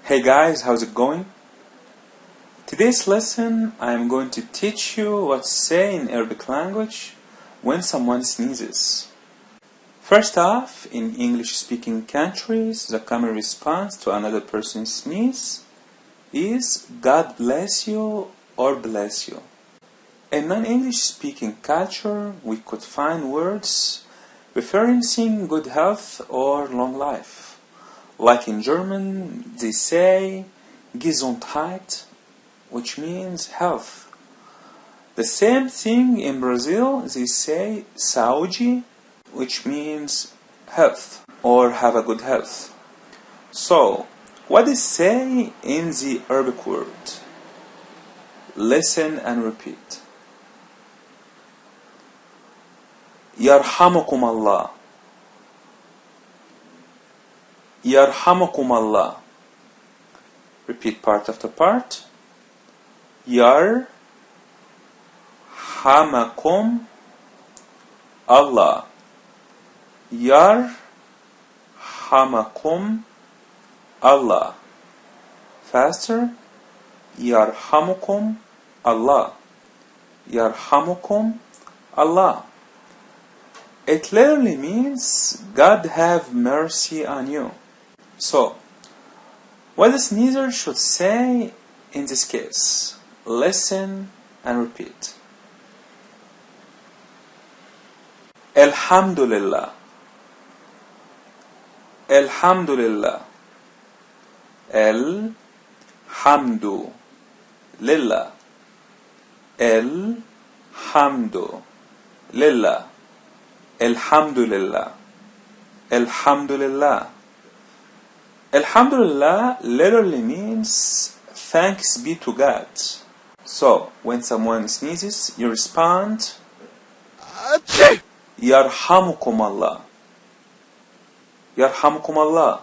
Hey guys, how's it going? Today's lesson I am going to teach you what to say in Arabic language when someone sneezes. First off, in English-speaking countries, the common response to another person's sneeze is God bless you or bless you. In non-English speaking culture, we could find words referencing good health or long life. Like in German, they say Gesundheit, which means health. The same thing in Brazil, they say saúde, which means health or have a good health. So, what they say in the Arabic word? Listen and repeat. يرحمكم الله. يرحمكم الله. Repeat part after part. يرحمكم الله. يرحمكم الله. Faster. يرحمكم الله. يرحمكم الله. It literally means God have mercy on you. So, what the sneezer should say in this case? Listen and repeat. Alhamdulillah. Alhamdulillah. Alhamdu lillah. Alhamdu lillah. Alhamdulillah. Alhamdulillah. Alhamdulillah literally means thanks be to God. So, when someone sneezes, you respond Yarhamukum Allah. Yarhamukum Allah.